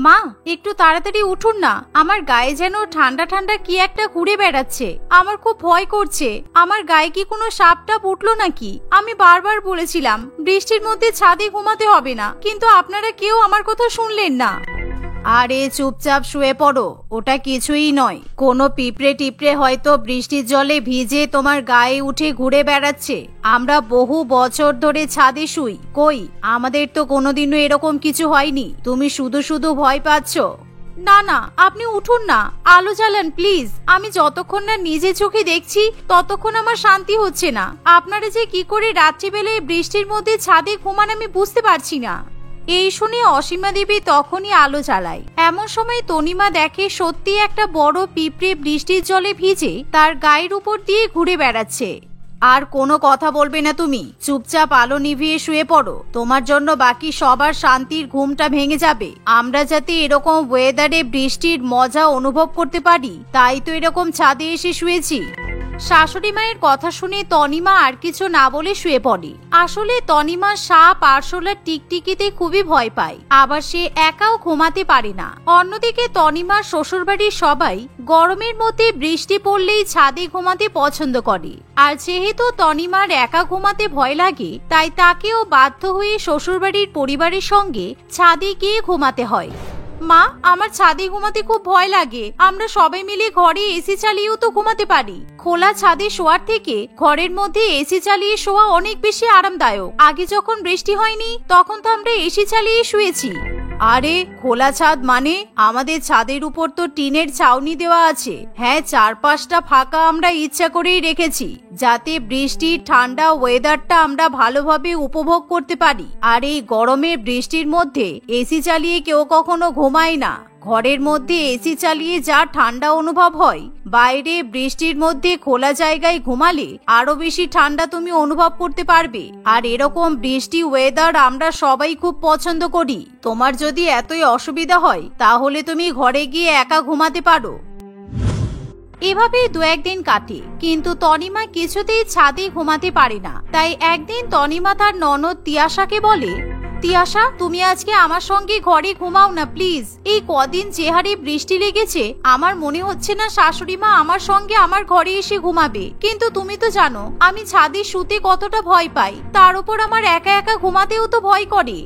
মা, একটু তাড়াতাড়ি উঠুন না, আমার গায়ে যেন ঠান্ডা ঠান্ডা কি একটা ঘুরে বেড়াচ্ছে। আমার খুব ভয় করছে। আমার গায়ে কি কোনো সাপ টাপ উঠলো নাকি? আমি বারবার বলেছিলাম বৃষ্টির মধ্যে ছাদে ঘুমাতে হবে না, কিন্তু আপনারা কেউ আমার কথা শুনলেন না। আরে চুপচাপ শুয়ে পড়ো, ওটা কিছুই নয়। কোনো পিঁপড়ে টিপড়ে হয়তো বৃষ্টির জলে ভিজে তোমার গায়ে উঠে ঘুরে বেড়াচ্ছে। আমরা বহু বছর ধরে ছাদে শুই, কই আমাদের তো কোনোদিনও এরকম কিছু হয়নি। তুমি শুধু শুধু ভয় পাচ্ছ। না না, আপনি উঠুন না, আলো জ্বালান প্লিজ। আমি যতক্ষণ না নিজে চোখে দেখছি ততক্ষণ আমার শান্তি হচ্ছে না। আপনারা যে কি করে রাত্রিবেলায় বৃষ্টির মধ্যে ছাদে ঘুমান আমি বুঝতে পারছি না। এই শুনে অসীমা দেবী তখনই আলো জ্বালায়। এমন সময় তনিমা দেখে সত্যি একটা বড় পিঁপড়ে বৃষ্টির জলে ভিজে তার গায়ের উপর দিয়ে ঘুরে বেড়াচ্ছে। আর কোনো কথা বলবে না তুমি, চুপচাপ আলো নিভিয়ে শুয়ে পড়ো। তোমার জন্য বাকি সবার শান্তির ঘুমটা ভেঙে যাবে। আমরা যাতে এরকম ওয়েদারে বৃষ্টির মজা অনুভব করতে পারি, তাই তো এরকম ছাদে এসে শুয়েছি। শাশুড়ি মায়ের কথা শুনে তনিমা আর কিছু না বলে শুয়ে পড়ে। আসলে তনিমা সাপ আরশোলার টিকটিকিতে খুবই ভয় পায়, আবার সে একাও ঘুমাতে পারে না। অন্যদিকে তনিমার শ্বশুরবাড়ির সবাই গরমের মধ্যে বৃষ্টি পড়লেই ছাদে ঘুমাতে পছন্দ করে। আর যেহেতু তনিমার একা ঘুমাতে ভয় লাগে, তাই তাকেও বাধ্য হয়ে শ্বশুরবাড়ির পরিবারের সঙ্গে ছাদে গিয়ে ঘুমাতে হয়। মা, আমার ছাদে ঘুমাতে খুব ভয় লাগে। আমরা সবাই মিলে ঘরে এসি চালিয়েও তো ঘুমাতে পারি। খোলা ছাদে শোয়ার থেকে ঘরের মধ্যে এসি চালিয়ে শোয়া অনেক বেশি আরামদায়ক। আগে যখন বৃষ্টি হয়নি তখন তো আমরা এসি চালিয়ে শুয়েছি। আরে খোলা ছাদ মানে আমাদের ছাদের উপর তো টিনের ছাউনি দেওয়া আছে। হ্যাঁ, 4-5টা ফাঁকা আমরা ইচ্ছা করেই রেখেছি, যাতে বৃষ্টির ঠান্ডা ওয়েদারটা আমরা ভালোভাবে উপভোগ করতে পারি। আর এই গরমের বৃষ্টির মধ্যে এসি চালিয়ে কেউ কখনো ঘুমায় না। ঘরের মধ্যে এসি চালিয়ে যা ঠান্ডা অনুভব হয়, বাইরে বৃষ্টির মধ্যে খোলা জায়গায় ঘুমালে আরো বেশি ঠান্ডা তুমি অনুভব করতে পারবে। আর এরকম বৃষ্টি ওয়েদার আমরা সবাই খুব পছন্দ করি। তোমার যদি এতই অসুবিধা হয় তাহলে তুমি ঘরে গিয়ে একা ঘুমাতে পারো। এভাবে 2-1 দিন কাটে, কিন্তু তনিমা কিছুতেই ছাদে ঘুমাতে পারে না। তাই একদিন তনিমা তার ননদ তিয়াশাকে বলে, তিয়াশা, তুমি আজকে আমার সঙ্গে ঘরে ঘুমাও না প্লিজ। এই কদিন যে হারে বৃষ্টি লেগেছে, আমার মনে হচ্ছে না শাশুড়ি মা আমার সঙ্গে আমার ঘরে এসে ঘুমাবে। কিন্তু তুমি তো জানো আমি ছাদে শুতে কতটা ভয় পাই, তার উপর আমার একা একা ঘুমাতেও তো ভয় করে।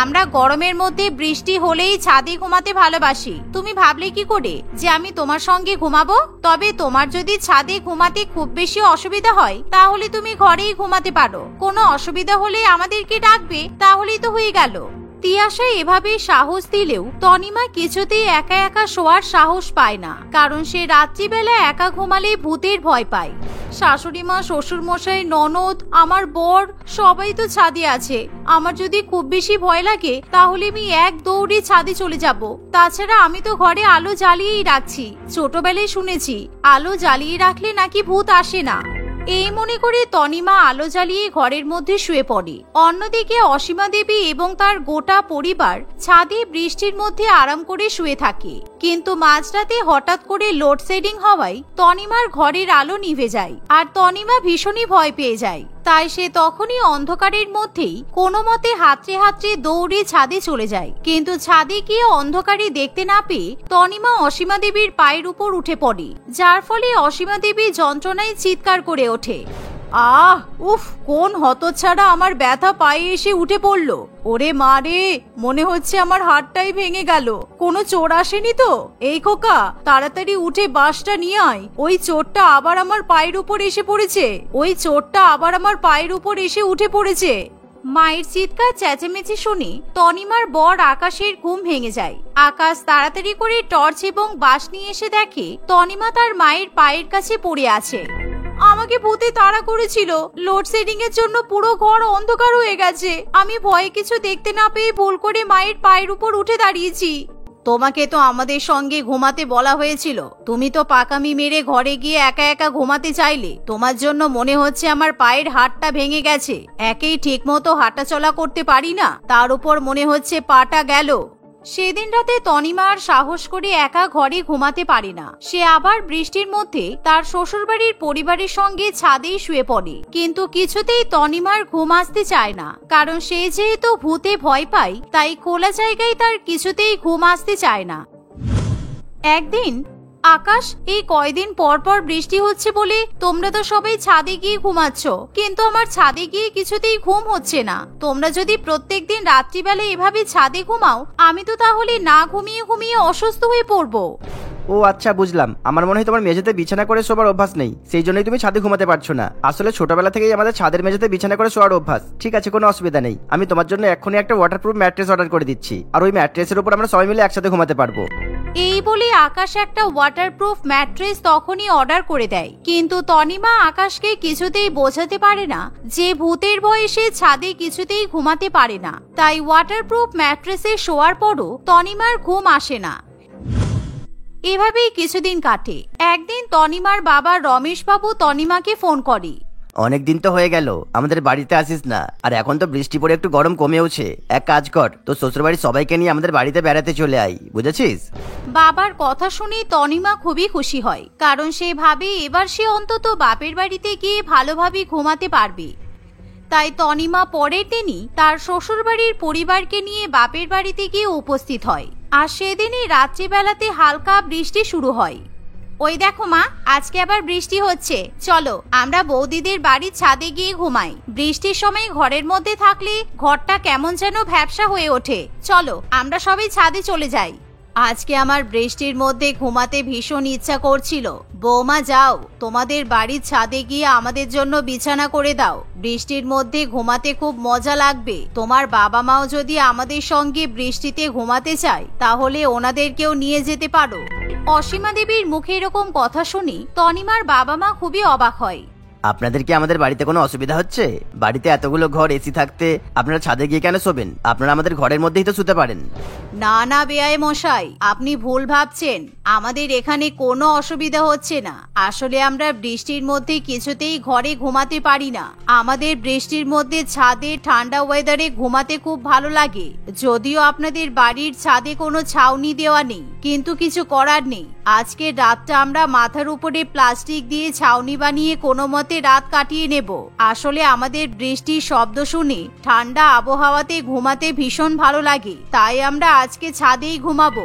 আমরা গরমের মধ্যে বৃষ্টি হলেই ছাদে ঘুমাতে ভালোবাসি। তুমি ভাবলে কি করে যে আমি তোমার সঙ্গে ঘুমাবো? তবে তোমার যদি ছাদে ঘুমাতে খুব বেশি অসুবিধা হয় তাহলে তুমি ঘরেই ঘুমাতে পারো। কোনো অসুবিধা হলে আমাদেরকে ডাকবে, তাহলেই তো হয়ে গেল। তিয়াশা এভাবে সাহস দিলেও তনিমা কিছুতেই একা একা শোয়ার সাহস পায় না, কারণ সে রাত্রিবেলা একা ঘুমালে ভূতের ভয় পায়। শাশুড়ি মা, শ্বশুর মশাই, ননদ, আমার বর সবাই তো ছাদে আছে। আমার যদি খুব বেশি ভয় লাগে তাহলে আমি এক দৌড়ে ছাদে চলে যাব। তাছাড়া আমি তো ঘরে আলো জ্বালিয়েই রাখছি। ছোটবেলায় শুনেছি আলো জ্বালিয়ে রাখলে নাকি ভূত আসে না। এই মনে করে তনিমা আলো জ্বালিয়ে ঘরের মধ্যে শুয়ে পড়ে। অন্যদিকে অসীমা দেবী এবং তার গোটা পরিবার ছাদে বৃষ্টির মধ্যে আরাম করে শুয়ে থাকে। কিন্তু মাঝরাতে হঠাৎ করে লোডশেডিং হওয়ায় তনিমার ঘরের আলো নিভে যায়, আর তনিমা ভীষণই ভয় পেয়ে যায়। তাই সে তখনই অন্ধকারের মধ্যেই কোনো মতে হাতড়ে হাতড়ে দৌড়ে ছাদে চলে যায়। কিন্তু ছাদে গিয়ে অন্ধকারে দেখতে না পেয়ে তনিমা অসীমা দেবীর পায়ের উপর উঠে পড়ে, যার ফলে অসীমা দেবী যন্ত্রণায় চিৎকার করে ওঠে। আহ উফ, কোন হতচ্ছাড়া আমার ব্যথা পায়ে এসে উঠে পড়লো। ওরে মা রে, মনে হচ্ছে আমার হাতটাই ভেঙে গেল। কোনো চোর আসেনি তো? এই খোকা, তাড়াতাড়ি উঠে বাঁশটা নিয়ে আয়। ওই চোরটা আবার আমার পায়ের উপর এসে পড়েছে। উঠে পড়েছে। মায়ের চিৎকার চেঁচামেচি শুনে তনিমার বর আকাশের ঘুম ভেঙে যায়। আকাশ তাড়াতাড়ি করে টর্চ এবং বাঁশ নিয়ে এসে দেখে তনিমা তার মায়ের পায়ের কাছে পড়ে আছে। আমাকে ভূতে তাড়া করেছিল। লোডশেডিং এর জন্য পুরো ঘর অন্ধকার হয়ে গেছে। আমি ভয়ে কিছু দেখতে না পেয়ে ভুল করে মায়ের পায়ের উপর উঠে দাঁড়িয়েছি। তোমাকে তো আমাদের সঙ্গে ঘুমাতে বলা হয়েছিল। তুমি তো পাকামি মেরে ঘরে গিয়ে একা একা ঘুমাতে চাইলে। তোমার জন্য মনে হচ্ছে আমার পায়ের হাড়টা ভেঙে গেছে। একেই ঠিক মতো হাঁটাচলা করতে পারি না, তার উপর মনে হচ্ছে পাটা গেল। সেদিন রাতে তনিমা আর সাহস করে একা ঘরে ঘুমাতে পারে না। সে আবার বৃষ্টির মধ্যে তার শ্বশুরবাড়ির পরিবারের সঙ্গে ছাদেই শুয়ে পড়ে, কিন্তু কিছুতেই তনিমার ঘুম আসতে চায় না, কারণ সে যেহেতু ভূতে ভয় পায় তাই খোলা জায়গায় তার কিছুতেই ঘুম আসতে চায় না। একদিন, আকাশ, এই কয়দিন পর পর বৃষ্টি হচ্ছে বলে তোমরা তো সবাই ছাদে গিয়ে ঘুমাচ্ছ, কিন্তু আমার ছাদে গিয়ে কিছুতেই ঘুম হচ্ছে না। তোমরা যদি প্রত্যেকদিন রাত্রিবেলা এভাবে ছাদে ঘুমাও, আমি তো তাহলে না ঘুমিয়ে ঘুমিয়ে অসুস্থ হয়ে পড়বো। ও আচ্ছা, বুঝলাম। আমার মনে হয় তোমার মেঝেতে বিছানা করে শোবার অভ্যাস নেই, সেই জন্যই তুমি ছাদে ঘুমাতে পারছো না। আসলে ছোটবেলা থেকেই আমাদের ছাদের মেঝেতে বিছানা করে শোয়ার অভ্যাস। ঠিক আছে, কোনো অসুবিধা নেই। আমি তোমার জন্য এক্ষুনি একটা ওয়াটারপ্রুফ ম্যাট্রেস অর্ডার করে দিচ্ছি, আর ওই ম্যাট্রেসের উপর আমরা সবাই মিলে একসাথে ঘুমাতে পারবো। এই বলে আকাশ একটা ওয়াটারপ্রুফ ম্যাট্রেস তখনই অর্ডার করে দেয়, কিন্তু তনিমা আকাশকে কিছুতেই বোঝাতে পারে না যে ভূতের ভয়ে সে ছাদে কিছুতেই ঘুমাতে পারে না। তাই ওয়াটারপ্রুফ ম্যাট্রেসে শোয়ার পরও তনিমার ঘুম আসে না। এভাবেই কিছুদিন কাটে। একদিন তনিমার বাবা রমেশ বাবু তনিমাকে ফোন করে। অনেকদিন তো হয়ে গেল, আমাদের বাড়িতে আসিস না। আর এখন তো বৃষ্টি পড়ে একটু গরম কমেওছে। এক কাজ কর, তো শ্বশুরবাড়ির সবাইকে নিয়ে আমাদের বাড়িতে বেড়াতে চলে আই, বুঝেছিস? বাবার কথা শুনে তনিমা খুবই খুশি হয়, কারণ সে ভাবে এবার সে অন্তত বাপের বাড়িতে গিয়ে ভালোভাবে ঘুমাতে পারবে। তাই তনিমা পরের দিনই তার শ্বশুরবাড়ির পরিবারকে নিয়ে বাপের বাড়িতে গিয়ে উপস্থিত হয়। আর সেদিনই রাত্রিবেলাতে হালকা বৃষ্টি শুরু হয়। ওই দেখো মা, আজকে আবার বৃষ্টি হচ্ছে, চলো আমরা বৌদিদের বাড়ির ছাদে গিয়ে ঘুমাই। বৃষ্টির সময় ঘরের মধ্যে থাকলে ঘরটা কেমন যেন ভ্যাপসা হয়ে ওঠে। চলো আমরা সবাই ছাদে চলে যাই। আজকে আমার বৃষ্টির মধ্যে ঘুমাতে ভীষণ ইচ্ছা করছিল। বৌমা, যাও তোমাদের বাড়ির ছাদে গিয়ে আমাদের জন্য বিছানা করে দাও। বৃষ্টির মধ্যে ঘুমাতে খুব মজা লাগবে। তোমার বাবা মাও যদি আমাদের সঙ্গে বৃষ্টিতে ঘুমাতে চায় তাহলে ওনাদেরকেও নিয়ে যেতে পারো। অসীমা দেবীর মুখে এরকম কথা শুনি তনিমার বাবা মা খুবই অবাক হয়। আপনাদের কি আমাদের বাড়িতে কোনো অসুবিধা হচ্ছে? বাড়িতে এতগুলো ঘর, এসি থাকতে আপনারা ছাদে গিয়ে কেন শোবেন? আপনারা আমাদের ঘরের মধ্যেই তো শুতে পারেন। না না বেয়াই মশাই, আপনি ভুল ভাবছেন। আমাদের এখানে কোনো অসুবিধা হচ্ছে না। আসলে আমরা বৃষ্টির মধ্যে কিছুতেই ঘরে ঘুমাতে পারি না। আমাদের বৃষ্টির মধ্যে ছাদে ঠান্ডা ওয়েদারে ঘুমাতে খুব ভালো লাগে। যদিও আপনাদের বাড়ির ছাদে কোনো ছাউনি দেওয়া নেই, কিন্তু কিছু করার নেই। আজকের রাতটা আমরা মাথার উপরে প্লাস্টিক দিয়ে ছাউনি বানিয়ে কোনো মতে রাত কাটিয়ে নেব। আসলে আমাদের বৃষ্টির শব্দ শুনে ঠান্ডা আবহাওয়াতে ঘুমাতে ভীষণ ভালো লাগে, তাই আমরা আজকে ছাদেই ঘুমাবো।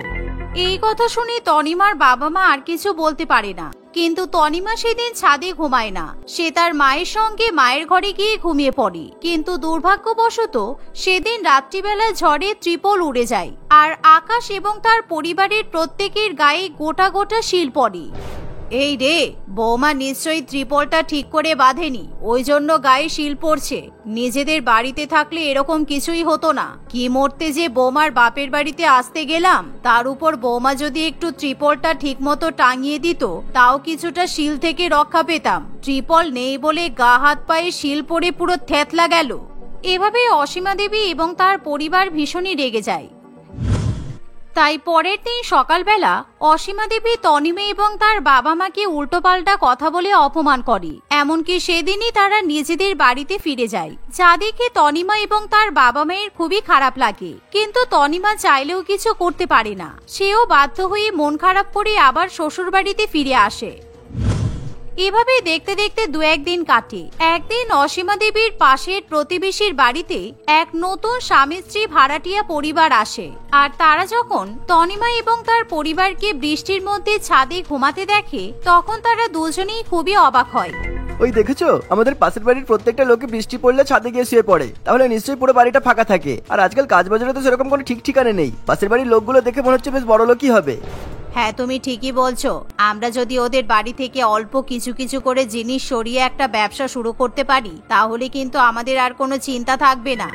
এই কথা শুনে তনিমার বাবা মা আর কিছু বলতে পারে না। কিন্তু তনিমা সেদিন ছাদে ঘুমায় না, সে তার মায়ের সঙ্গে মায়ের ঘরে গিয়ে ঘুমিয়ে পড়ে। কিন্তু দুর্ভাগ্যবশত সেদিন রাত্রিবেলা ঝড়ে ত্রিপল উড়ে যায়, আর আকাশ এবং তার পরিবারের প্রত্যেকের গায়ে গোটা গোটা শিল পড়ে। এই রে, বৌমা নিশ্চয়ই ত্রিপলটা ঠিক করে বাঁধেনি, ওই জন্য গায়ে শিল পড়ছে। নিজেদের বাড়িতে থাকলে এরকম কিছুই হতো না। কি মরতে যে বৌমার বাপের বাড়িতে আসতে গেলাম, তার উপর বৌমা যদি একটু ত্রিপলটা ঠিক মতো টাঙিয়ে দিত তাও কিছুটা শিল থেকে রক্ষা পেতাম। ত্রিপল নেই বলে গা হাত পায়ে শিল পড়ে পুরো থেতলা গেল। এভাবে অসীমা দেবী এবং তার পরিবার ভীষণই রেগে যায়। তাই পরের দিন সকালবেলা অসীমা দেবী তনিমা এবং তার বাবা মাকে উল্টোপাল্টা কথা বলে অপমান করে। এমনকি সেদিনই তারা নিজেদের বাড়িতে ফিরে যায়, যা দেখে তনিমা এবং তার বাবা মায়ের খুবই খারাপ লাগে। কিন্তু তনিমা চাইলেও কিছু করতে পারে না। সেও বাধ্য হয়ে মন খারাপ করে আবার শ্বশুর বাড়িতে ফিরে আসে। এভাবে দেখতে দেখতে দু একদিন কাটে। একদিন অসীমা দেবীর পাশের প্রতিবেশীর বাড়িতে এক নতুন স্বামী স্ত্রী ভাড়াটিয়া পরিবার আসে। আর তারা যখন তনিমা এবং তার পরিবারকে বৃষ্টির মধ্যে ছাদে ঘুমাতে দেখে তখন তারা দুজনেই খুবই অবাক হয়। ওই দেখেছো, আমাদের পাশের বাড়ির প্রত্যেকটা লোকে বৃষ্টি পড়লে ছাদে গিয়ে শুয়ে পড়ে। তাহলে নিশ্চয়ই পুরো বাড়িটা ফাঁকা থাকে। আর আজকাল কাজ বাজারে তো সেরকম কোনো ঠিক ঠিকানা নেই। পাশের বাড়ির লোকগুলো দেখে মনে হচ্ছে বেশ বড় লোকই হবে। হ্যাঁ, তুমি ঠিকই বলছো। আমরা যদি ওদের বাড়ি থেকে অল্প কিছু কিছু করে জিনিস সরিয়ে একটা ব্যবসা শুরু করতে পারি তাহলে কিন্তু আমাদের আর কোনো চিন্তা থাকবে না।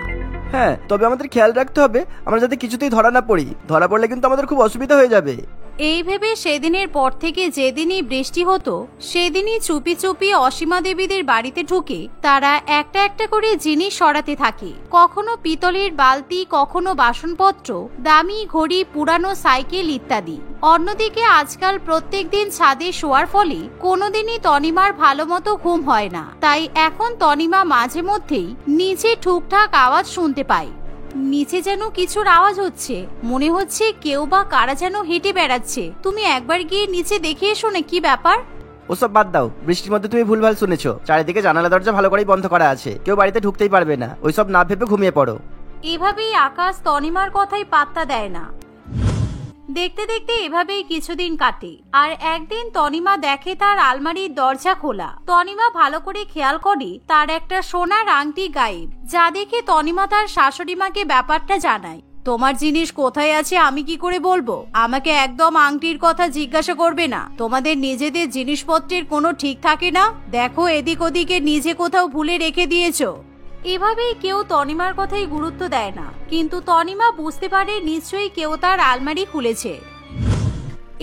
হ্যাঁ, তবে আমাদের খেয়াল রাখতে হবে আমরা যাতে কিছুতেই ধরা না পড়ি। ধরা পড়লে কিন্তু আমাদের খুব অসুবিধা হয়ে যাবে। এই ভেবে সেদিনের পর থেকে যেদিনই বৃষ্টি হতো সেদিনই চুপি চুপি অসীমা দেবীদের বাড়িতে ঢুকে তারা একটা একটা করে জিনিস সরাতে থাকে। কখনো পিতলের বালতি, কখনো বাসনপত্র, দামি ঘড়ি, পুরানো সাইকেল ইত্যাদি। অন্যদিকে আজকাল প্রত্যেকদিন ছাদে শোয়ার ফলে কোনোদিনই তনিমার ভালো মতো ঘুম হয় না। তাই এখন তনিমা মাঝে মধ্যেই নিচে ঠুকঠাক আওয়াজ শুনতে পায়। নিচে যেন কিছুর আওয়াজ হচ্ছে, মনে হচ্ছে কেউ বা কারা যেন হেঁটে বেড়াচ্ছে। তুমি একবার গিয়ে নিচে দেখে এসো না, কি ব্যাপার? ওসব বাদ দাও, বৃষ্টির মধ্যে তুমি ভুলভাল শুনেছো। চারিদিকে জানালা দরজা ভালো করেই বন্ধ করা আছে, কেউ বাড়িতে ঢুকতেই পারবে না। ওইসব না ভেবে ঘুমিয়ে পড়ো। এভাবেই আকাশ তনিমার কথাই পাত্তা দেয় না। দেখতে দেখতে এভাবেই কিছুদিন কাটে। আর একদিন তনিমা দেখে তার আলমারির দরজা খোলা। তনিমা ভালো করে খেয়াল করে তার একটা সোনার আংটি গায়েব, যা দেখে তনিমা তার শাশুড়ি মাকে ব্যাপারটা জানায়। তোমার জিনিস কোথায় আছে আমি কি করে বলবো? আমাকে একদম আংটির কথা জিজ্ঞাসা করবে না। তোমাদের নিজেদের জিনিসপত্রের কোনো ঠিক থাকে না। দেখো এদিক ওদিকে নিজে কোথাও ভুলে রেখে দিয়েছো। এভাবেই কেউ তনিমার কথাই গুরুত্ব দেয় না, কিন্তু তনিমা বুঝতে পারে নিশ্চয়ই কেউ তার আলমারি খুলেছে।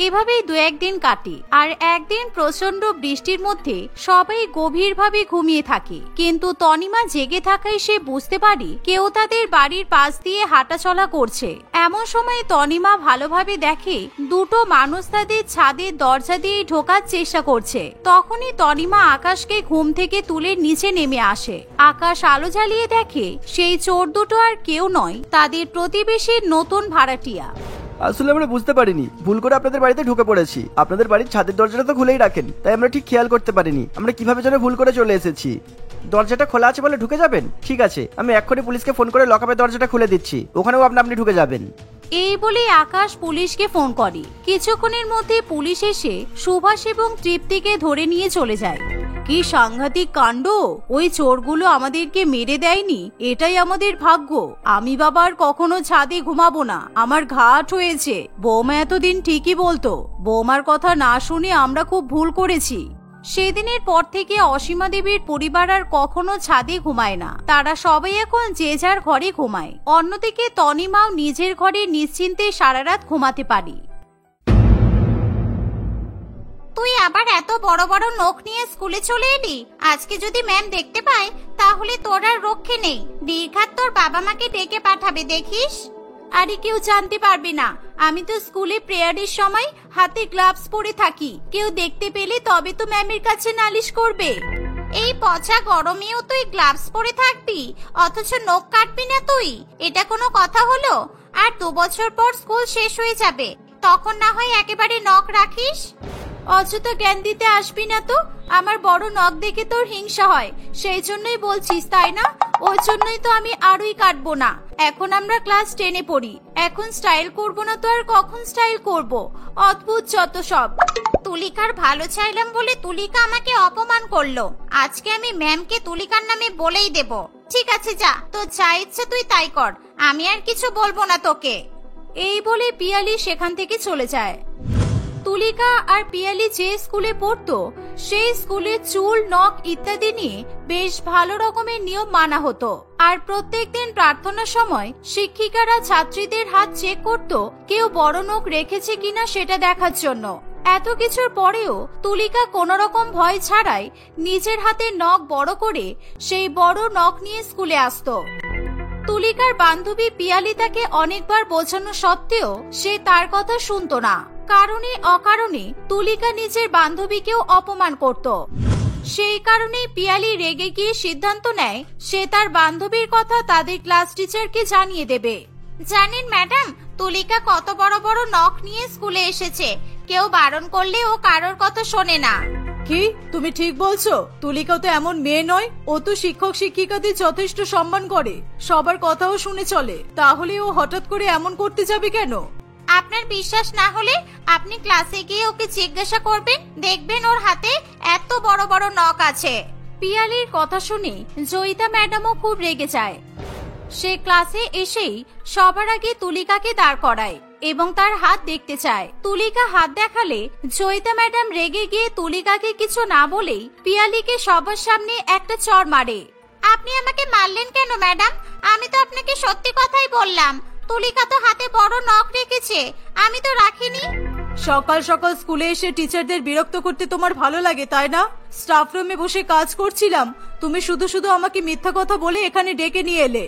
এভাবেই দু একদিন কাটে। আর একদিন প্রচন্ড বৃষ্টির মধ্যে সবাই গভীরভাবে ঘুমিয়ে থাকে, কিন্তু তনিমা জেগে থাকায় সে বুঝতে পারে কেউ তাদের বাড়ির পাশ দিয়ে হাঁটাচলা করছে। এমন সময় তনিমা ভালোভাবে দেখে দুটো মানুষ তাদের ছাদের দরজা দিয়ে ঢোকার চেষ্টা করছে। তখনই তনিমা আকাশকে ঘুম থেকে তুলে নিচে নেমে আসে। আকাশ আলো জ্বালিয়ে দেখে সেই চোর দুটো আর কেউ নয়, তাদের প্রতিবেশীর নতুন ভাড়াটিয়া। আসলে আমরা বুঝতে পারিনি, ভুল করে আপনাদের বাড়িতে ঢুকে পড়েছি। আপনাদের বাড়ির ছাদের দরজাটা তো খুলেই রাখেন, তাই আমরা ঠিক খেয়াল করতে পারিনি আমরা কিভাবে যেন ভুল করে চলে এসেছি। দরজাটা খোলা আছে বলে ঢুকে যাবেন? ঠিক আছে, আমি এক্ষুনি পুলিশকে ফোন করে লকআপের দরজাটা খুলে দিচ্ছি, ওখানেও আপনি ঢুকে যাবেন। এই বলে আকাশ পুলিশকে ফোন করে। কিছুক্ষণের মধ্যে পুলিশ এসে সুভাষ এবং তৃপ্তিকে ধরে নিয়ে চলে যায়। কি সাংঘাতিক কাণ্ড! ওই চোরগুলো আমাদেরকে মেরে দেয়নি, এটাই আমাদের ভাগ্য। আমি বাবার কখনো ছাদে ঘুমাবো না, আমার ঘাট হয়েছে। বৌমা এতদিন ঠিকই বলতো, বৌমার কথা না শুনে আমরা খুব ভুল করেছি। সেদিনের পর থেকে অসীমা দেবীর পরিবার আর কখনো ছাদে ঘুমায় না। তারা সবাই এখন যে যার ঘরে ঘুমায়। অন্যদিকে তনিমাও নিজের ঘরে নিশ্চিন্তে সারা রাত ঘুমাতে পারি। তুই আবার এত বড় বড় নখ নিয়ে স্কুলে চলে এলি? আজকে যদি ম্যাম দেখতে পায় তাহলে তোর আর রক্ষে নেই। নির্ঘাত তোর বাবা মাকে ডেকে পাঠাবে, দেখিস। আরে কেউ জানতে পারবে না, আমি তো স্কুলে প্রেয়ারের সময় হাতে গ্লাভস পরে থাকি। কেউ দেখতে পেলে তবে তো ম্যামের কাছে নালিশ করবে। এই পচা গরমেও তুই গ্লাভস পরে থাকবি, অথচ নখ কাটবি না তুই? এটা কোনো কথা হলো? আর 2 বছর পর স্কুল শেষ হয়ে যাবে, তখন না হয় একেবারে নখ রাখিস। অযথা জ্ঞান দিতে আসবি না তো। আমার বড় নখ দেখে তোর হিংসা হয়, সেই জন্যই বলছিস তাই না? ওই জন্যই তো আমি আরই কাটবো না। এখন আমরা ক্লাস 10-এ পড়ি, এখন স্টাইল করবো না তো আর কখন স্টাইল করব? অদ্ভুত যত সব। তুলিকার ভালো চাইলাম বলে তুলিকা আমাকে অপমান করলো। আজকে আমি ম্যামকে তুলিকার নামে বলেই দেব। ঠিক আছে যা, তোর যা ইচ্ছে তুই তাই কর, আমি আর কিছু বলবো না তোকে। এই বলে পিয়ালি সেখান থেকে চলে যায়। তুলিকা আর পিয়ালি যে স্কুলে পড়তো সেই স্কুলে চুল, নখ ইত্যাদি নিয়ে বেশ ভালো রকমের নিয়ম মানা হতো। আর প্রত্যেকদিন প্রার্থনার সময় শিক্ষিকারা ছাত্রীদের হাত চেক করত কেউ বড় নখ রেখেছে কিনা সেটা দেখার জন্য। এত কিছুর পরেও তুলিকা কোনো রকম ভয় ছাড়াই নিজের হাতের নখ বড় করে সেই বড় নখ নিয়ে স্কুলে আসতো। তুলিকার বান্ধবী পিয়ালি তাকে অনেকবার বোঝানো সত্ত্বেও সে তার কথা শুনতো না। কারণে অকারণে তুলিকা নিজের বান্ধবীকেও অপমান করত। সেই কারণে পিয়ালি রেগে গিয়ে সিদ্ধান্ত নেয় সে তার বান্ধবীর কথা তাদের ক্লাস টিচারকে জানিয়ে দেবে। জানেন ম্যাডাম, তুলিকা কত বড় বড় নখ নিয়ে স্কুলে এসেছে, কেউ বারণ করলে ও কারোর কথা শোনে না। কি তুমি ঠিক বলছো? তুলিকা তো এমন মেয়ে নয়, ও তো শিক্ষক শিক্ষিকাদের যথেষ্ট সম্মান করে, সবার কথাও শুনে চলে। তাহলে ও হঠাৎ করে এমন করতে যাবে কেন? আপনার বিশ্বাস না হলে আপনি ক্লাসে গিয়ে ওকে জিজ্ঞাসা করবেন, দেখবেন ওর হাতে এত বড় বড় নখ আছে। পিয়ালির কথা শুনে জয়িতা ম্যাডামও খুব রেগে যায়। সে ক্লাসে এসেই সবার আগে তুলিকাকে দাঁড় করায় এবং তার হাত দেখতে চায়। তুলিকা হাত দেখালে জয়িতা ম্যাডাম রেগে গিয়ে তুলিকাকে কিছু না বলেই পিয়ালিকে সবার সামনে একটা চড় মারে। আপনি আমাকে মারলেন কেন ম্যাডাম? আমি তো আপনাকে সত্যি কথাই বললাম, তুলিকা তো হাতে বড় নখ রেখেছে, আমি তো রাখিনি। সকাল সকাল স্কুলে এসে টিচারদের বিরক্ত করতে তোমার ভালো লাগে তাই না? স্টাফ রুমে বসে কাজ করছিলাম, তুমি শুধু শুধু আমাকে মিথ্যা কথা বলে এখানে ডেকে নিয়ে এলে।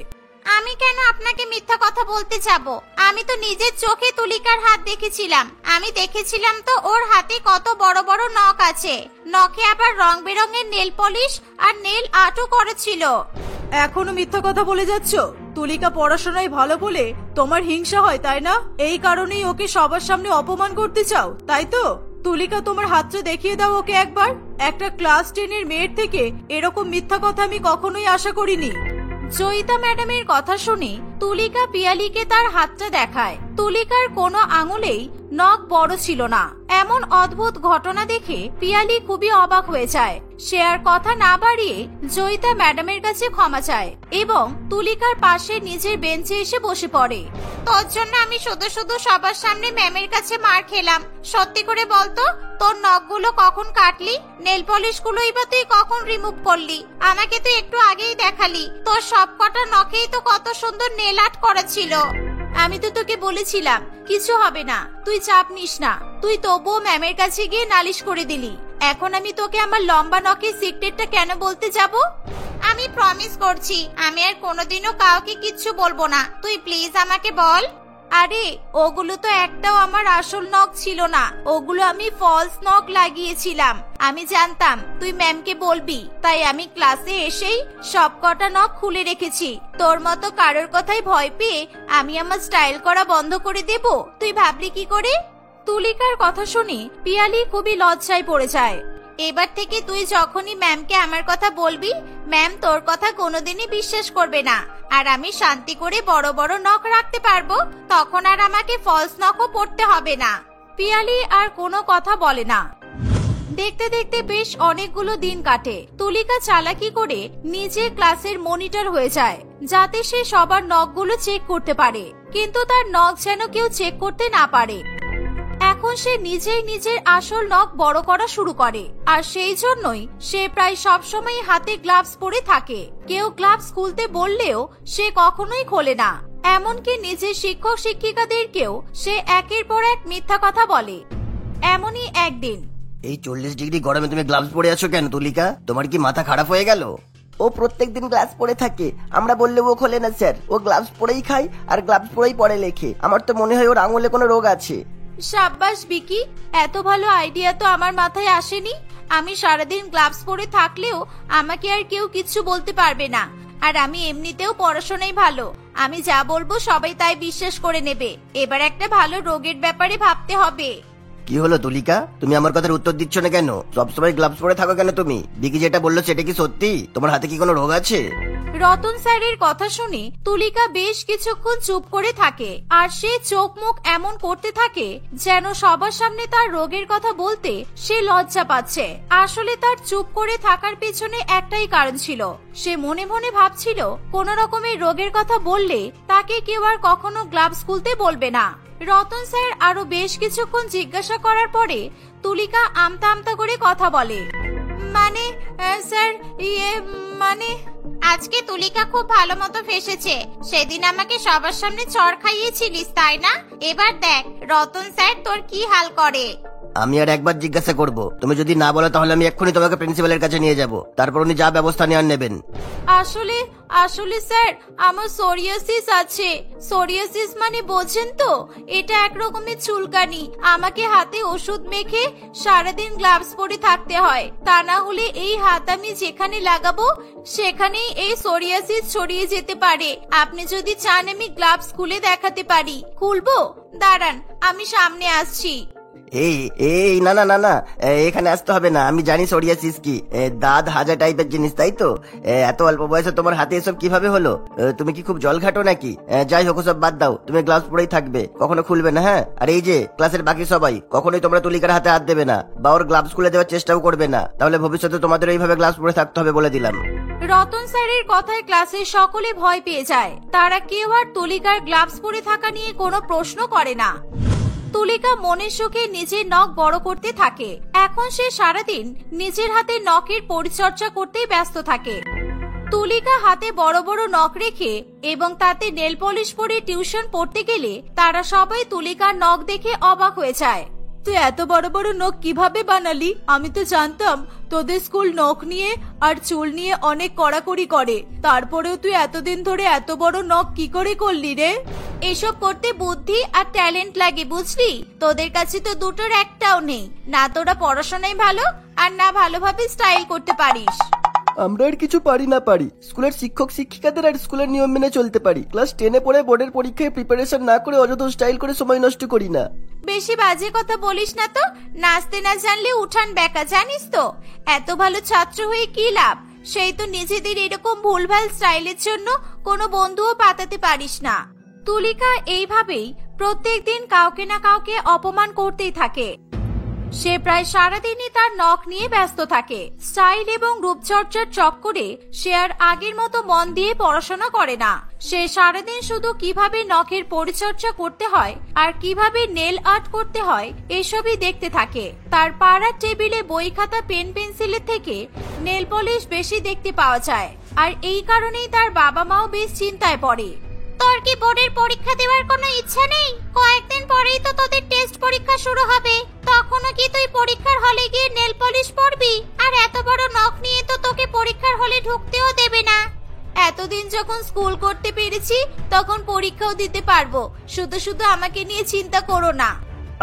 আমি কেন আপনাকে মিথ্যা কথা বলতে যাব? আমি তো নিজের চোখে তুলিকার হাত দেখেছিলাম। আমি দেখেছিলাম তো ওর হাতে কত বড় বড় নখ আছে, নখে আবার রং বেরঙের নেল পলিশ আর নেল আর্টও করেছিল। এখনো মিথ্যা কথা বলে যাচ্ছ? তুলিকা পড়াশোনায় ভালো বলে তোমার হিংসা হয় তাই না? এই কারণেই ওকে সবার সামনে অপমান করতে চাও তাই তো? তুলিকা, তোমার হাতটা দেখিয়ে দাও ওকে একবার। একটা ক্লাস 10-এর মেয়ের থেকে এরকম মিথ্যা কথা আমি কখনোই আশা করিনি। জয়িতা ম্যাডামের কথা শুনে তুলিকা পিয়ালিকে তার হাতটা দেখায়। তুলিকার কোনো আঙুলেই নখ বড় ছিল না। এমন অদ্ভুত ঘটনা দেখে পিয়ালি খুবই অবাক হয়ে যায়। সে আর কথা না বাড়িয়ে জয়িতা ম্যাডামের কাছে ক্ষমা চায় এবং তুলিকার পাশে নিজের বেঞ্চে এসে বসে পড়ে। তোর জন্য আমি শুধু শুধু সবার সামনে ম্যামের কাছে মার খেলাম। সত্যি করে বলতো, তোর নখগুলো কখন কাটলি? নেল পলিশ গুলোই বা তুই কখন রিমুভ করলি? আমাকে তো একটু আগেই দেখালি। তোর সবকটা নখেই তো কত সুন্দর নেল আর্ট করা ছিল। আমি তো তোকে বলেছিলাম কিছু হবে না, তুই চাপ নিস না। তুই তবুও ম্যামের কাছে গিয়ে নালিশ করে দিলি। এখন আমি তোকে আমার লম্বা নখের সিক্রেটটা কেন বলতে যাব? আমি প্রমিস করছি আমি আর কোনোদিনও কাউকে কিচ্ছু বলবো না। তুই প্লিজ আমাকে বল। আরে ওগুলো তো একটাও আমার আসল নখ ছিল না, ওগুলো আমি ফলস নখ লাগিয়েছিলাম। আমি জানতাম তুই ম্যামকে বলবি, তাই আমি ক্লাসে এসেই সবকটা নখ খুলে রেখেছি। তোর মতো কারোর কথাই ভয় পেয়ে আমি আমার স্টাইল করা বন্ধ করে দেব? তুই ভাবলি কি করে? তুলিকার কথা শুনে পিয়ালি খুবই লজ্জায় পড়ে যায়। এবার থেকে তুই যখনই ম্যামকে আমার কথা বলবি, ম্যাম তোর কথা কোনোদিনই বিশ্বাস করবে না। আর আমি শান্তি করে বড় বড় নখ রাখতে পারবো, তখন আর আমাকে ফলস নখও পড়তে হবে না। পিয়ালি আর কোনো কথা বলে না। দেখতে দেখতে বেশ অনেকগুলো দিন কাটে। তুলিকা চালাকি করে নিজে ক্লাসের মনিটর হয়ে যায়, যাতে সে সবার নখগুলো চেক করতে পারে, কিন্তু তার নখ যেন কেউ চেক করতে না পারে। এখন সে নিজেই নিজের আসল নখ বড় করা শুরু করে, আর সেই জন্যই সে প্রায় সব সময় হাতে গ্লাভস পরে থাকে। কেউ গ্লাভস খুলতে বললেও সে কখনোই খোলে না। এমনকি নিজের শিক্ষক শিক্ষিকাদেরকেও সে একের পর এক মিথ্যা কথা বলে। এমনই একদিন, এই 40 ডিগ্রি গরমে তুমি গ্লাভস পরে আছো কেন তুলিকা? তোমার কি মাথা খারাপ হয়ে গেল? ও প্রত্যেকদিন গ্লাভস পরে থাকে, আমরা বললে ও খোলে না স্যার। ও গ্লাভস পরেই খায় আর গ্লাভস পরেই পড়ে লেখে। আমার তো মনে হয় ওর আঙুলে কোনো রোগ আছে। সাব্বাস বিকি, এত ভালো আইডিয়া তো আমার মাথায় আসেনি। আমি সারাদিন গ্লাভস পরে থাকলেও আমাকে আর কেউ কিচ্ছু বলতে পারবে না। আর আমি এমনিতেও পড়াশোনায় ভালো, আমি যা বলবো সবাই তাই বিশ্বাস করে নেবে। এবার একটা ভালো রোগের ব্যাপারে ভাবতে হবে। কি হলো তুলিকা, তুমি আমার কথার উত্তর দিচ্ছ না কেন? সবসময় গ্লাভস পরে থাকো কেন তুমি? বিকি যেটা বললো সেটা কি সত্যি? তোমার হাতে কি কোনো রোগ আছে? রতন স্যারের কথা শুনে তুলিকা বেশ কিছুক্ষণ চুপ করে থাকে, আর সে চোখ মুখ এমন করতে থাকে যেন সবার সামনে তার রোগের কথা বলতে সে লজ্জা পাচ্ছে। আসলে তার চুপ করে থাকার পেছনে একটাই কারণ ছিল। সে মনে মনে ভাবছিল কোন রকমের রোগের কথা বললে তাকে কেউ আর কখনো গ্লাভস খুলতে বলবে না। রতন স্যার আরো বেশ কিছুক্ষণ জিজ্ঞাসা করার পরে তুলিকা আমতা আমতা করে কথা বলে। মানে স্যার, মানে আজকে তুলিকা খুব ভালো মতো ফেসেছে। সেদিন আমাকে সবার সামনে চড় খাইয়েছিলিস তাই না? এবার দেখ রতন স্যার তোর কি হাল করে। আমি আর একবার জিজ্ঞাসা করব, তুমি যদি না বলো তাহলে আমি এক্ষুনি তোমাকে প্রিন্সিপালের কাছে নিয়ে যাব, তারপর উনি যা ব্যবস্থা নেওয়ার নেবেন। আসলে স্যার আমার সোরিয়াসিস আছে। সোরিয়াসিস মানে বোঝেন তো? এটা এক রকমের চুলকানি। আমাকে হাতে ওষুধ মেখে সারাদিন গ্লাভস পরে থাকতে হয়, তা না হলে এই হাত আমি যেখানে লাগাবো সেখানেই এই সোরিয়াসিস ছড়িয়ে যেতে পারে। আপনি যদি চান আমি গ্লাভস খুলে দেখাতে পারি। খুলবো? দাঁড়ান আমি সামনে আসছি। এই এই না না না না, এখানে আসতে হবে না। আমি জানি সোরিয়াসিস কি, দাঁত হাজা টাইপের জিনিস, তাই তো? এত অল্প বয়সে তোমার হাতে এসব কিভাবে হলো? তুমি কি খুব জল ঘাটো নাকি? যাই হোক সব বাদ দাও, তুমি গ্লাভস পরেই থাকবে, কখনো খুলবে না, হ্যাঁ? আর এই যে ক্লাসের বাকি সবাই, কখনোই তোমরা তুলিকার হাতে হাত দেবে না বা ওর গ্লাভস খুলে দেওয়ার চেষ্টাও করবে না, তাহলে ভবিষ্যতে তোমাদের এইভাবে গ্লাভস পরে থাকতে হবে বলে দিলাম। রতন স্যারের কথায় ক্লাসের সকলে ভয় পেয়ে যায়। তারা কেউ আর তুলিকার গ্লাভস পরে থাকা নিয়ে কোনো প্রশ্ন করে না। তুলিকা মনের সুখে নিজের নখ বড় করতে থাকে। এখন সে সারাদিন নিজের হাতে নখের পরিচর্যা করতেই ব্যস্ত থাকে। তুলিকা হাতে বড় বড় নখ রেখে এবং তাতে নেল পলিশ পরে টিউশন পড়তে গেলে তারা সবাই তুলিকার নখ দেখে অবাক হয়ে যায়। তুই এত বড় বড় নখ কিভাবে বানালি? আমি তো জানতাম তোদের স্কুল নখ নিয়ে আর চুল নিয়ে অনেক কড়াকড়ি করে, তারপরেও তুই এতদিন ধরে এত বড় নখ কি করে করলি রে? এসব করতে বুদ্ধি আর ট্যালেন্ট লাগে, বুঝলি? তোদের কাছে তো দুটোর একটাও নেই। না তোরা পড়াশোনায় ভালো আর না ভালোভাবে স্টাইল করতে পারিস। আমরা আর কিছু পারি না পারি, স্কুলের শিক্ষক শিক্ষিকাদের আর স্কুলের নিয়ম মেনে চলতে পারি। ক্লাস 10-এ পড়ে বোর্ডের পরীক্ষায় প্রিপারেশন না করে অযথা স্টাইল করে সময় নষ্ট করি না। বেশি বাজে কথা বলিস না তো। নাচতে না জানলে উঠান বেকা, জানিস তো? এত ভালো ছাত্র হয়ে কি লাভ? সেই তো নিজেদের এরকম ভুলভাল স্টাইলের জন্য কোনো বন্ধুও পাতাতে পারিস না। তুলিকা এইভাবেই প্রত্যেকদিন কাউকে না কাউকে অপমান করতেই থাকে। সে প্রায় সারাদিনই তার নখ নিয়ে ব্যস্ত থাকে। স্টাইল এবং রূপচর্চার চক্করে সে আর আগের মতো মন দিয়ে পড়াশোনা করে না। সে সারাদিন শুধু কিভাবে নখের পরিচর্যা করতে হয় আর কিভাবে নেল আর্ট করতে হয় এসবই দেখতে থাকে। তার পাড়ার টেবিলে বই খাতা পেন পেন্সিলের থেকে নেল পলিশ বেশি দেখতে পাওয়া যায়, আর এই কারণেই তার বাবা মাও বেশ চিন্তায় পড়ে। তোর কি বোর্ডের পরীক্ষা দেওয়ার কোনো ইচ্ছা নেই? কয়েকদিন পরেই তো তোদের টেস্ট পরীক্ষা শুরু হবে, তখনও কি তুই পরীক্ষার হলে গিয়ে নেল পলিশ পরবি? আর এত বড় নখ নিয়ে তো তোকে পরীক্ষার হলে ঢুকতেও দেবে না। এতদিন যখন স্কুল করতে পেরেছি তখন পরীক্ষাও দিতে পারবো, শুধু শুধু আমাকে নিয়ে চিন্তা করো না।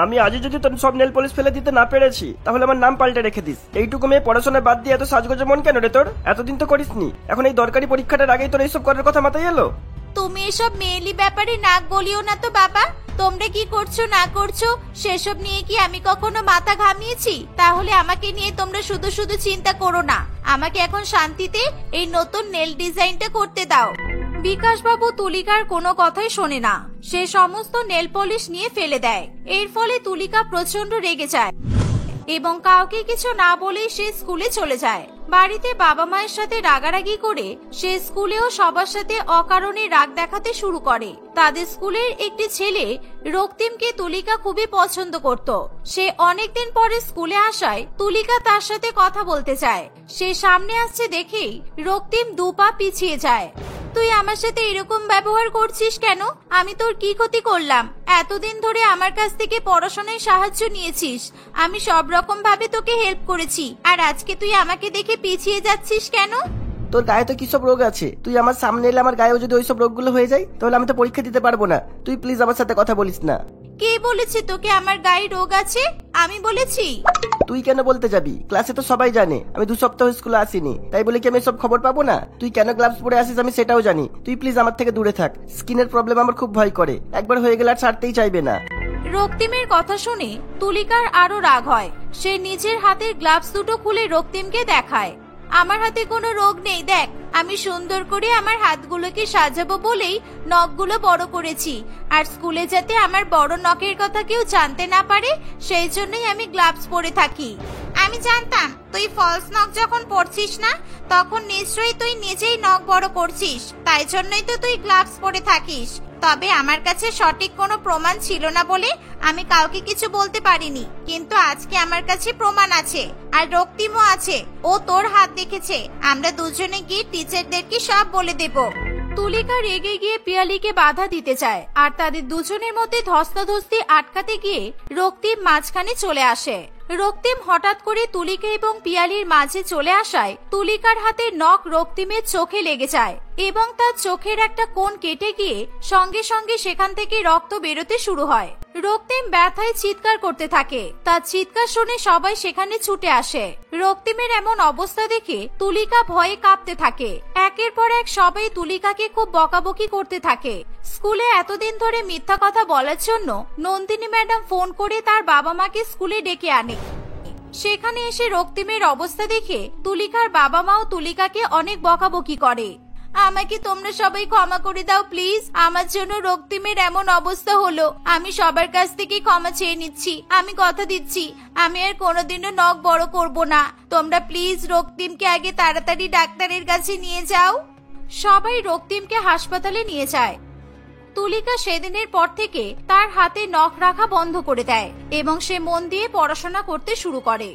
আমি আজই যদি তোর সব নেল পলিশ ফেলে দিতে না পেরেছি তাহলে আমার নাম পাল্টে রেখে দিস। এইটুকু মেয়ে পড়াশোনা বাদ দিয়ে এত সাজগোজে মন কেন রে তোর? এতদিন তো করিসনি, এখন এই দরকারি পরীক্ষাটার আগেই তোর এইসব করার কথা মাথায় এলো? তুমি এসব মেয়েলি ব্যাপারে নাক গলিও না তো বাবা। তোমরা কি করছো না করছো সেসব নিয়ে কি আমি কখনো মাথা ঘামিয়েছি? তাহলে আমাকে নিয়ে তোমরা শুধু শুধু চিন্তা করো না। আমাকে এখন শান্তিতে এই নতুন নেল ডিজাইনটা করতে দাও। বিকাশ বাবু তুলিকার কোনো কথাই শোনে না। সে সমস্ত নেল পলিশ নিয়ে ফেলে দেয়। এর ফলে তুলিকা প্রচন্ড রেগে যায় এবং কাউকে কিছু না বলেই সে স্কুলে চলে যায়। বাড়িতে বাবা মায়ের সাথে রাগারাগি করে সে স্কুলেও সবার সাথে অকারণে রাগ দেখাতে শুরু করে। তাদের স্কুলের একটি ছেলে রক্তিমকে তুলিকা খুবই পছন্দ করত। সে অনেকদিন পরে স্কুলে আসায় তুলিকা তার সাথে কথা বলতে চায়। সে সামনে আসছে দেখেই রক্তিম 2 পা পিছিয়ে যায়। তুই আমার সাথে এরকম ব্যবহার করছিস কেন? আমি তোর কি ক্ষতি করলাম? এতদিন ধরে আমার কাছ থেকে পড়াশোনায় সাহায্য নিয়েছিস, আমি সব রকম ভাবে তোকে হেল্প করেছি, আর আজকে তুই আমাকে দেখে পিছিয়ে যাচ্ছিস কেন? তোর গায়ে তো কি সব রোগ আছে? তুই আমার সামনে এলে আমার গায়েও যদি ওইসব রোগগুলো হয়ে যায় তাহলে আমি তো পরীক্ষা দিতে পারবো না। তুই প্লিজ আমার সাথে কথা বলিস না। কে বলেছে তোকে আমার গায়ে রোগ আছে? আমি বলেছি? তুই কেন বলতে যাবি? ক্লাসে তো সবাই জানে আমি 2 সপ্তাহ স্কুলে আসিনি, তাই বলে কি আমি সব খবর পাবো না? তুই কেন গ্লাভস পরে আসিস আমি সেটাও জানি। তুই প্লিজ আমার থেকে দূরে থাক। স্কিনের প্রবলেম আমার খুব ভয় করে, একবার হয়ে গেলে আর ছাড়তেই চাইবে না। রক্তিমের কথা শুনে তুলিকার আরো রাগ হয়। সে নিজের হাতের গ্লাভস দুটো খুলে রক্তিমকে দেখায়। আমার হাতে কোনো রোগ নেই, দেখ আমি সুন্দর করে আমার হাতগুলোকে সাজাবো বলেই নখগুলো বড় করেছি, আর স্কুলে যাতে আমার বড় নখের কথা কেউ জানতে না পারে সেই জন্যই আমি গ্লাভস পরে থাকি। আমি জানতাম তুই ফলস নখ যখন পরছিস না তখন নিশ্চয়ই তুই নিজেই নখ বড় করছিস, তাই জন্যই তো তুই গ্লাভস পরে থাকিস। তবে আমার কাছে সঠিক কোনো প্রমাণ ছিল না বলে আমি কাউকে কিছু বলতে পারিনি, কিন্তু আজকে আমার কাছে প্রমাণ আছে, আর রক্তিমও আছে। ও তোর হাত দেখেছে। আমরা দুজনে গিয়ে টিচারদেরকে সব বলে দেব। তুলিকা রেগে গিয়ে পিয়ালিকে বাধা দিতে চায়, আর তাদের দুজনের মধ্যে ধস্তাধস্তি আটকাতে গিয়ে রক্তিম মাঝখানে চলে আসে। রক্তিম হঠাৎ করে তুলিকা এবং পিয়ালির মাঝে চলে আসায় তুলিকার হাতে নখ রক্তিমের চোখে লেগে যায় এবং তার চোখের একটা কোণ কেটে গিয়ে সঙ্গে সঙ্গে সেখান থেকে রক্ত বেরোতে শুরু হয়। রক্তিম ব্যথায় চিৎকার করতে থাকে। তার চিৎকার শুনে সবাই সেখানে ছুটে আসে। রক্তিমের এমন অবস্থা দেখে তুলিকা ভয়ে কাঁপতে থাকে। একের পর এক সবাই তুলিকাকে খুব বকাবকি করতে থাকে। স্কুলে এতদিন ধরে মিথ্যা কথা বলার জন্য নন্দিনী ম্যাডাম ফোন করে তার বাবা মাকে স্কুলে ডেকে আনে। সেখানে এসে রক্তিমের অবস্থা দেখে তুলিকার বাবা মাও তুলিকাকে অনেক বকাবকি করে। আমাকে তোমরা সবাই ক্ষমা করে দাও প্লিজ, আমার জন্য রক্তিমের এমন অবস্থা হলো। আমি সবার কাছ থেকে ক্ষমা চেয়ে নিচ্ছি। আমি কথা দিচ্ছি আমি আর কোনোদিনও নখ বড় করব না। তোমরা প্লিজ রক্তিমকে আগে তাড়াতাড়ি ডাক্তারের কাছে নিয়ে যাও। সবাই রক্তিমকে হাসপাতালে নিয়ে যায়। তুলিকা সেদিনের পর থেকে তার হাতে নখ রাখা বন্ধ করে দেয় এবং সে মন দিয়ে পড়াশোনা করতে শুরু করে।